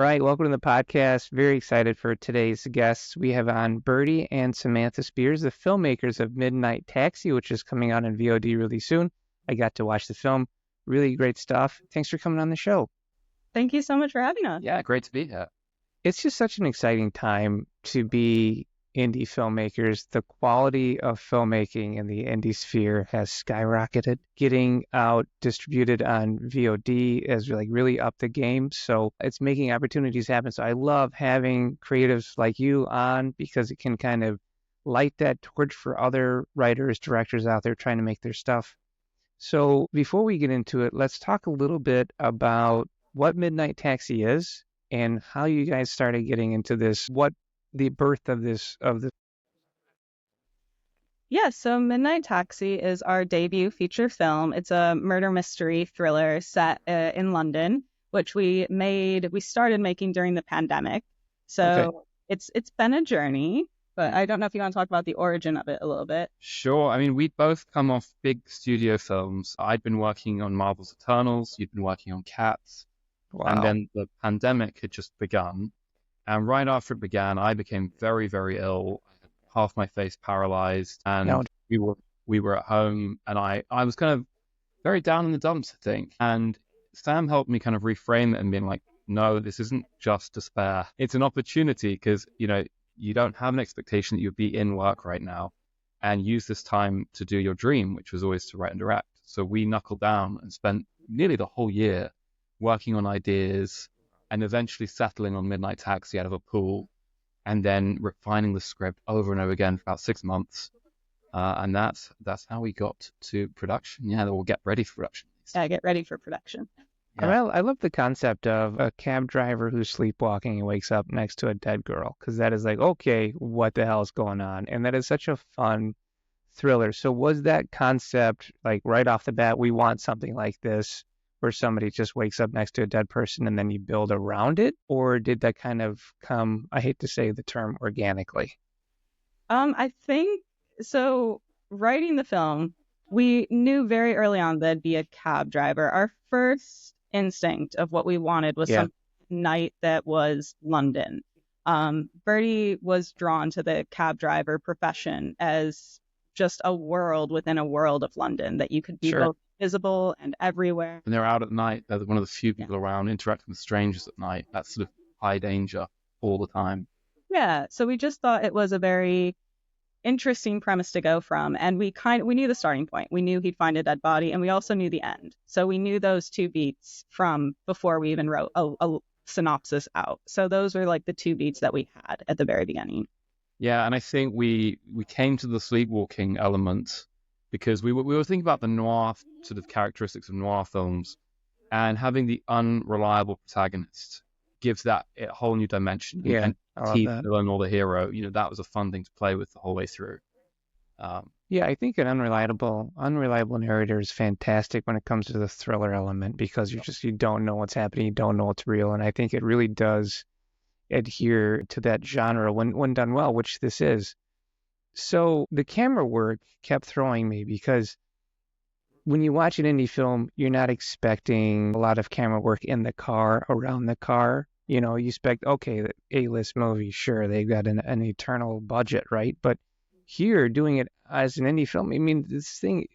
All right, welcome to the podcast. Very excited for today's guests. We have on Bertie and Samantha Speirs, the filmmakers of Midnight Taxi, which is coming out in VOD really soon. I got to watch the film. Really great stuff. Thanks for coming on the show. Thank you so much for having us. Yeah, great to be here. It's just such an exciting time to be indie filmmakers. The quality of filmmaking in the indie sphere has skyrocketed. Getting out distributed on VOD is really up the game. So it's making opportunities happen. So I love having creatives like you on because it can kind of light that torch for other writers, directors out there trying to make their stuff. So before we get into it, let's talk a little bit about what Midnight Taxi is and how you guys started getting into this, what the birth of this. Yeah, so Midnight Taxi is our debut feature film. It's a murder mystery thriller set in London, which we started making during the pandemic. So it's been a journey, but I don't know if you want to talk about the origin of it a little bit. Sure. I mean, we'd both come off big studio films. I'd been working on Marvel's Eternals. You'd been working on Cats. Wow. And then the pandemic had just begun. And right after it began, I became very, very ill. Half my face paralyzed, and we were at home, and I was kind of very down in the dumps, I think. And Sam helped me kind of reframe it and being like, no, this isn't just despair. It's an opportunity because, you don't have an expectation that you'll be in work right now, and use this time to do your dream, which was always to write and direct. So we knuckled down and spent nearly the whole year working on ideas and eventually settling on Midnight Taxi out of a pool, and then refining the script over and over again for about 6 months. And that's how we got to production. Yeah, we'll get ready for production. Yeah, get ready for production. Yeah. I love the concept of a cab driver who's sleepwalking and wakes up next to a dead girl, because that is like, okay, what the hell is going on? And that is such a fun thriller. So was that concept like right off the bat, we want something like this, where somebody just wakes up next to a dead person and then you build around it? Or did that kind of come, I hate to say the term, organically? I think so. Writing the film, we knew very early on that'd be a cab driver. Our first instinct of what we wanted was some night that was London. Bertie was drawn to the cab driver profession as just a world within a world of London, that you could be both visible and everywhere. When they're out at night, they're one of the few people around interacting with strangers at night. That's sort of high danger all the time. Yeah, so we just thought it was a very interesting premise to go from, and we knew the starting point. We knew he'd find a dead body, and we also knew the end. So we knew those two beats from before we even wrote a synopsis out. So those were like the two beats that we had at the very beginning. Yeah, and I think we came to the sleepwalking element because we were thinking about the noir sort of characteristics of noir films, and having the unreliable protagonist gives that a whole new dimension. Yeah, and the villain or the hero, that was a fun thing to play with the whole way through. Yeah, I think an unreliable narrator is fantastic when it comes to the thriller element, because you don't know what's happening, you don't know what's real, and I think it really does adhere to that genre when done well, which this is. So the camera work kept throwing me, because when you watch an indie film, you're not expecting a lot of camera work in the car, around the car. You expect, okay, the A-list movie, sure, they've got an eternal budget, right? But here, doing it as an indie film, I mean, this thing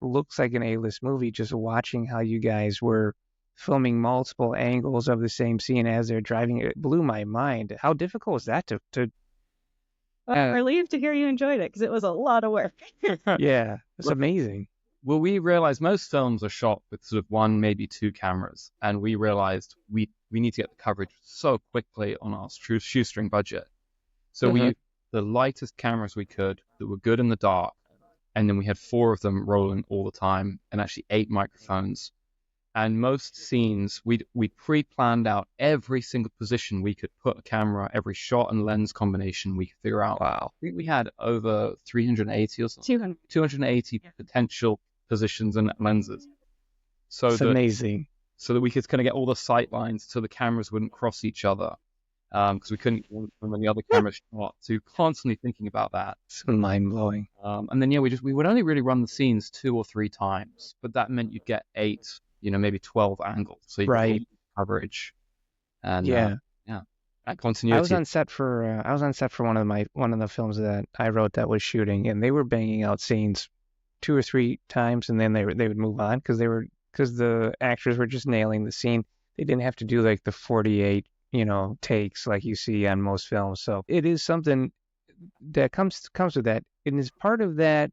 looks like an A-list movie. Just watching how you guys were filming multiple angles of the same scene as they're driving, it blew my mind. How difficult was that to I'm relieved to hear you enjoyed it, because it was a lot of work. Yeah, it's amazing. Well, we realized most films are shot with sort of one, maybe two cameras, and we realized we need to get the coverage so quickly on our shoestring budget. So we used the lightest cameras we could that were good in the dark, and then we had 4 of them rolling all the time, and actually 8 microphones. And most scenes, we pre-planned out every single position we could put a camera, every shot and lens combination we could figure out. Wow. I think we had over 380 or something. 280 potential positions and lenses. So it's amazing. So that we could kind of get all the sight lines so the cameras wouldn't cross each other. Because we couldn't when the other camera shot. So you're constantly thinking about that. It's mind-blowing. And then, we would only really run the scenes 2 or 3 times. But that meant you'd get 8, maybe 12 angles. So you get coverage. And and continuity. I was on set for one of the films that I wrote that was shooting, and they were banging out scenes 2 or 3 times, and then they would move on because the actors were just nailing the scene. They didn't have to do like the 48 takes like you see on most films. So it is something that comes with that, and is part of that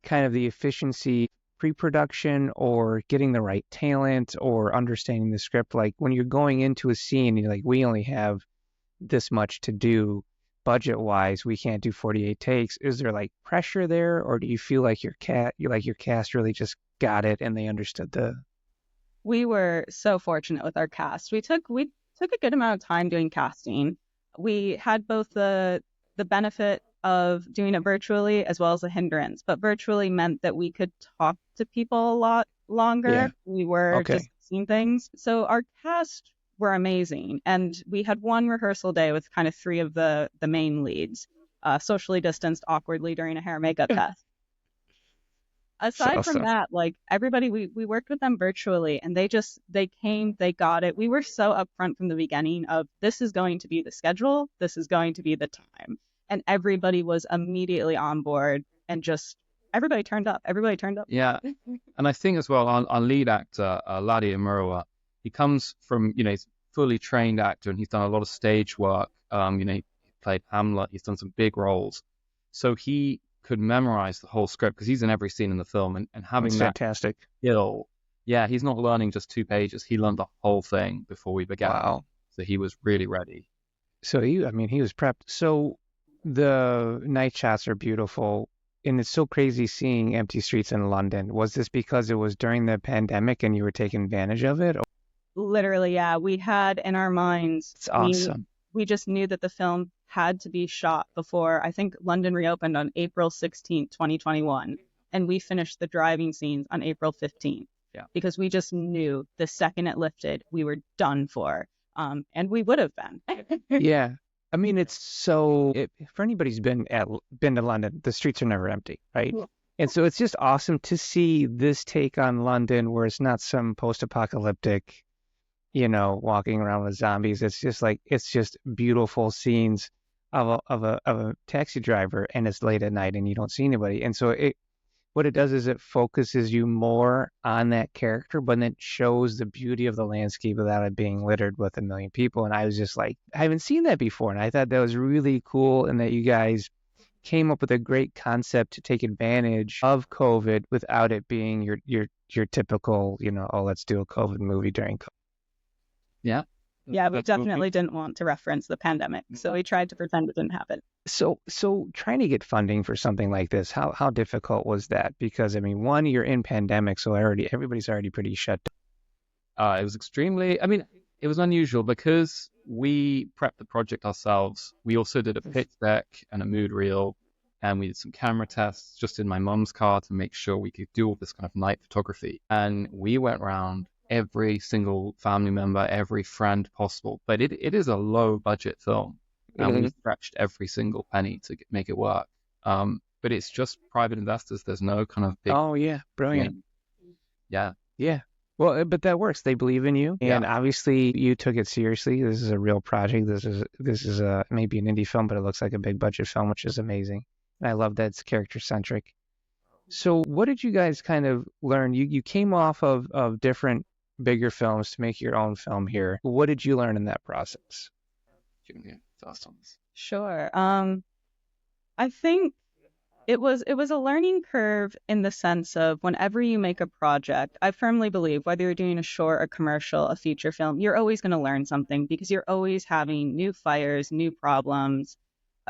kind of the efficiency pre-production or getting the right talent or understanding the script. Like when you're going into a scene, you're like, we only have this much to do budget-wise. We can't do 48 takes. Is there like pressure there, or do you feel like your cast really just got it and they understood We were so fortunate with our cast. We took a good amount of time doing casting. We had both the benefit of doing it virtually as well as a hindrance, but virtually meant that we could talk to people a lot longer. Yeah. We were just seeing things. So our cast were amazing, and we had one rehearsal day with kind of 3 of the main leads, socially distanced awkwardly during a hair and makeup test. Aside from that, like everybody, we worked with them virtually, and they came, they got it. We were so upfront from the beginning of, this is going to be the schedule, this is going to be the time. And everybody was immediately on board, and just everybody turned up. Yeah. And I think as well, our lead actor, Ladia Murua, he comes from, he's a fully trained actor, and he's done a lot of stage work. He played Hamlet, he's done some big roles. So he could memorize the whole script because he's in every scene in the film, and having That's that fantastic skill. Yeah, he's not learning just 2 pages. He learned the whole thing before we began. Wow. So he was really ready. So he was prepped. So the night shots are beautiful, and it's so crazy seeing empty streets in London. Was this because it was during the pandemic and you were taking advantage of it? Literally, yeah. We had in our minds, It's awesome. We just knew that the film had to be shot before, I think London reopened on April 16th, 2021. And we finished the driving scenes on April 15th. Yeah. Because we just knew the second it lifted, we were done for. And we would have been. Yeah. I mean, it's so, for anybody who's been to London, the streets are never empty, right? Yeah. And so it's just awesome to see this take on London where it's not some post-apocalyptic, walking around with zombies. It's just beautiful scenes of a taxi driver, and it's late at night and you don't see anybody. And so what it does is it focuses you more on that character, but then it shows the beauty of the landscape without it being littered with a million people. And I was just like, I haven't seen that before. And I thought that was really cool, and that you guys came up with a great concept to take advantage of COVID without it being your typical, let's do a COVID movie during COVID. Yeah. Yeah, we definitely didn't want to reference the pandemic, so we tried to pretend it didn't happen. So trying to get funding for something like this, how difficult was that? Because I mean, one, you're in pandemic, so everybody's already pretty shut down. It was it was unusual because we prepped the project ourselves. We also did a pitch deck and a mood reel, and we did some camera tests just in my mum's car to make sure we could do all this kind of night photography. And we went around every single family member, every friend possible. But it is a low budget film, and we stretched every single penny to make it work. But it's just private investors. There's no kind of big... Oh, yeah. Brilliant. Yeah. Yeah. Well, but that works. They believe in you. And obviously you took it seriously. This is a real project. This is maybe an indie film, but it looks like a big budget film, which is amazing. And I love that it's character centric. So what did you guys kind of learn? You came off of different bigger films to make your own film here. What did you learn in that process? Sure. I think it was a learning curve in the sense of whenever you make a project, I firmly believe whether you're doing a short, a commercial, a feature film, you're always going to learn something because you're always having new fires, new problems.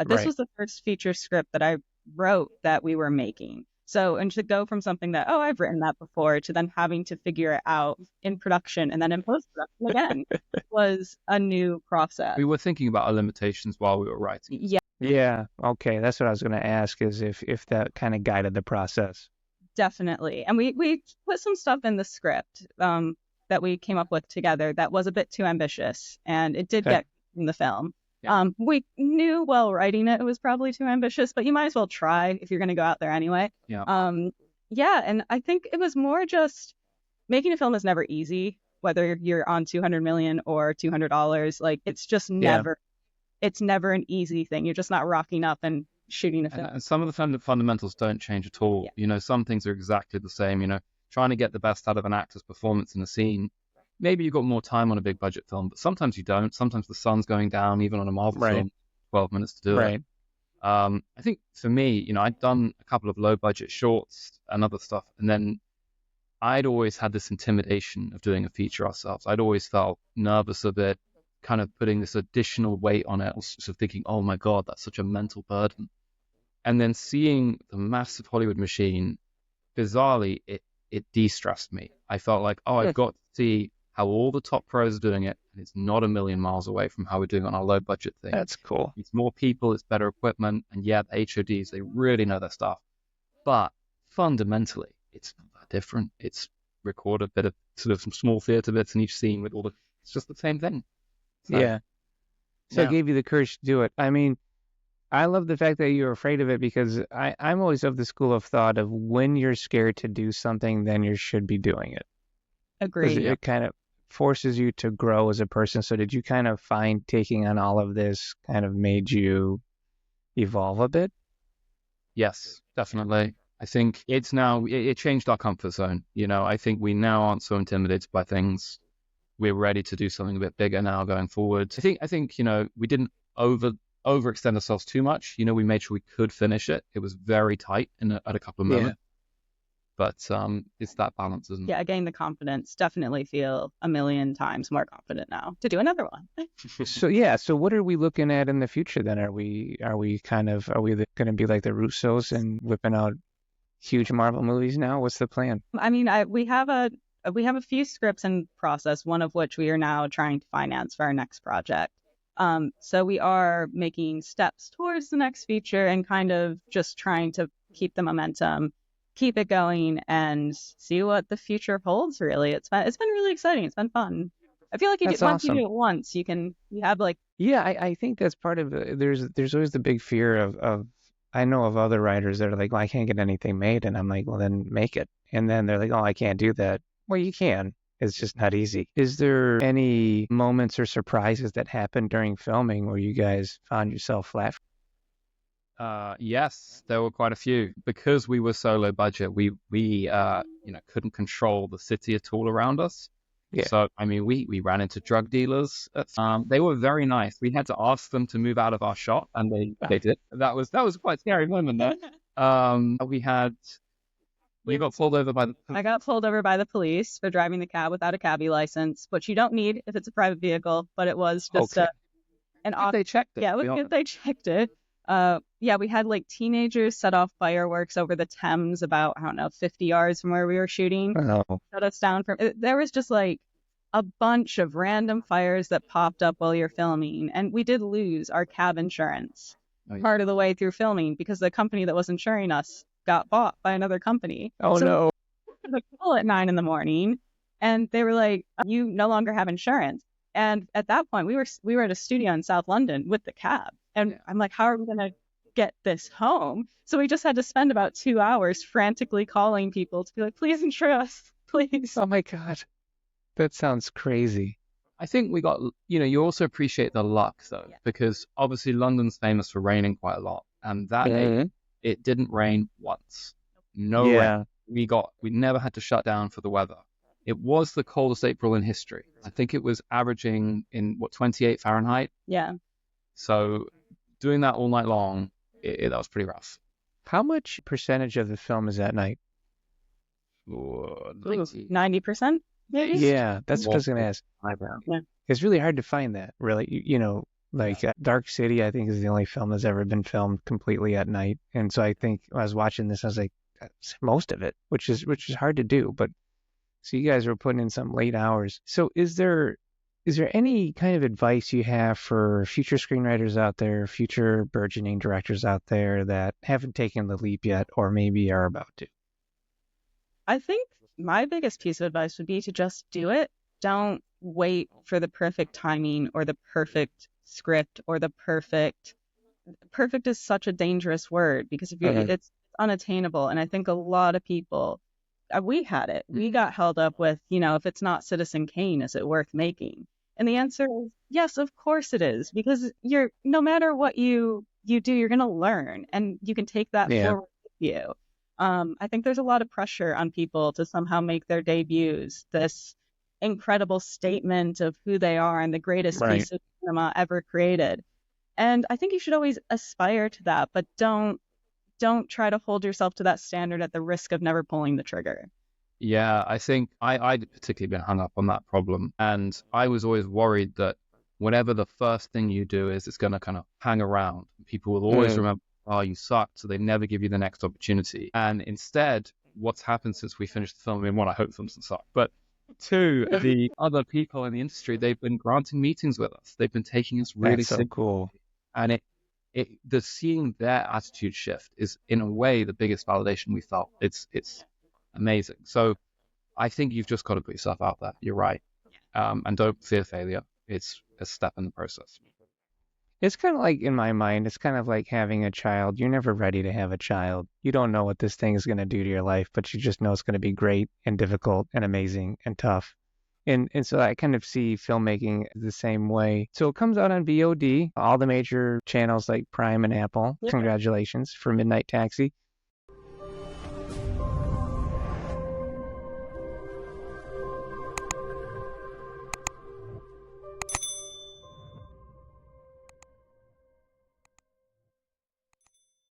This was the first feature script that I wrote that we were making. So, and to go from something that, I've written that before, to then having to figure it out in production and then in post-production again was a new process. We were thinking about our limitations while we were writing. Yeah. Yeah. Okay. That's what I was going to ask, is if that kind of guided the process. Definitely. And we put some stuff in the script that we came up with together that was a bit too ambitious, and it did get in the film. Yeah. We knew while writing it was probably too ambitious, but you might as well try if you're going to go out there anyway. Yeah. And I think it was more just making a film is never easy. whether you're on 200 million or $200, like it's just never, it's never an easy thing. You're just not rocking up and shooting a film. And some of the fundamentals don't change at all. Yeah. You know, some things are exactly the same. You know, trying to get the best out of an actor's performance in a scene. Maybe you've got more time on a big budget film, but sometimes you don't. Sometimes the sun's going down, even on a Marvel film, 12 minutes to do it. I think for me, you know, I'd done a couple of low budget shorts and other stuff, and then I'd always had this intimidation of doing a feature ourselves. I'd always felt nervous of it, kind of putting this additional weight on it, sort of thinking, oh my God, that's such a mental burden. And then seeing the massive Hollywood machine, bizarrely, it de-stressed me. I felt like, oh, I've got to see how all the top pros are doing it, and it's not a million miles away from how we're doing on our low budget thing. That's cool. It's more people, it's better equipment, and yeah, the HODs, they really know their stuff. But fundamentally, it's not that different. It's record a bit of sort of some small theater bits in each scene with all the, it's just the same thing. So, So it gave you the courage to do it. I mean, I love the fact that you're afraid of it, because I'm always of the school of thought of when you're scared to do something, then you should be doing it. Agreed. It kind of forces you to grow as a person. So did you kind of find taking on all of this kind of made you evolve a bit? Yes, definitely. I think it's now, it changed our comfort zone. You know, I think we now aren't so intimidated by things. We're ready to do something a bit bigger now going forward. I think, you know, we didn't overextend ourselves too much. You know, we made sure we could finish it. It was very tight at a couple of moments. But it's that balance, isn't it? Yeah, I gained the confidence. Definitely feel a million times more confident now to do another one. So what are we looking at in the future then? Are we going to be like the Russos and whipping out huge Marvel movies now? What's the plan? I mean, we have a few scripts in process, one of which we are now trying to finance for our next project. So we are making steps towards the next feature and kind of just trying to keep the momentum, keep it going, and see what the future holds. Really, it's been really exciting. It's been fun. I feel like once you do it once, you have like. Yeah, I think that's part of it. There's always the big fear of I know of other writers that are like, well, I can't get anything made, and I'm like, well, then make it. And then they're like, oh, I can't do that. Well, you can. It's just not easy. Is there any moments or surprises that happened during filming where you guys found yourself flat? Yes, there were quite a few. Because we were so low budget, we couldn't control the city at all around us. Yeah. So, I mean, we ran into drug dealers. They were very nice. We had to ask them to move out of our shop, and they did. That was quite a scary moment there. I got pulled over by the police for driving the cab without a cabbie license, which you don't need if it's a private vehicle, but it was just they checked it. Yeah, it was good they checked it. We had like teenagers set off fireworks over the Thames about, 50 yards from where we were shooting. Oh. Shut us down there was just like a bunch of random fires that popped up while you're filming, and we did lose our cab insurance part of the way through filming because the company that was insuring us got bought by another company. No. The call at 9 a.m, and they were like, you no longer have insurance. And at that point, we were at a studio in South London with the cab. And I'm like, how are we going to get this home? So we just had to spend about 2 hours frantically calling people to be like, please insure us, please. Oh my God. That sounds crazy. I think we got, you also appreciate the luck though, because obviously London's famous for raining quite a lot. And that day, it didn't rain once. No rain. We never had to shut down for the weather. It was the coldest April in history. I think it was averaging in 28 Fahrenheit. Yeah. So doing that all night long, that was pretty rough. How much percentage of the film is at night? 90%, maybe? Yeah, that's what I was going to ask. Yeah. It's really hard to find that, really. Dark City, I think, is the only film that's ever been filmed completely at night. And so I think when I was watching this, I was like, that's most of it, which is hard to do. But so you guys were putting in some late hours. So is there any kind of advice you have for future screenwriters out there, future burgeoning directors out there that haven't taken the leap yet or maybe are about to? I think my biggest piece of advice would be to just do it. Don't wait for the perfect timing or the perfect script or the perfect is such a dangerous word because it's unattainable. And I think a lot of people we had it. We got held up with, if it's not Citizen Kane, is it worth making? And the answer is yes, of course it is, because no matter what you do, you're going to learn, and you can take that forward with you. I think there's a lot of pressure on people to somehow make their debuts this incredible statement of who they are and the greatest piece of cinema ever created. And I think you should always aspire to that, but don't try to hold yourself to that standard at the risk of never pulling the trigger. Yeah, I think I'd particularly been hung up on that problem. And I was always worried that whatever the first thing you do is, it's going to kind of hang around. People will always remember, oh, you sucked, so they never give you the next opportunity. And instead, what's happened since we finished the film, I mean, one, I hope the film doesn't suck, but two, the other people in the industry, they've been granting meetings with us. They've been taking us really seriously. So cool. And seeing their attitude shift is, in a way, the biggest validation we felt. It's amazing. So I think you've just got to put yourself out there. You're right. And don't fear failure. It's a step in the process. It's kind of like, in my mind, it's kind of like having a child. You're never ready to have a child. You don't know what this thing is going to do to your life, but you just know it's going to be great and difficult and amazing and tough. And so I kind of see filmmaking the same way. So it comes out on VOD, all the major channels like Prime and Apple. Yeah. Congratulations for Midnight Taxi.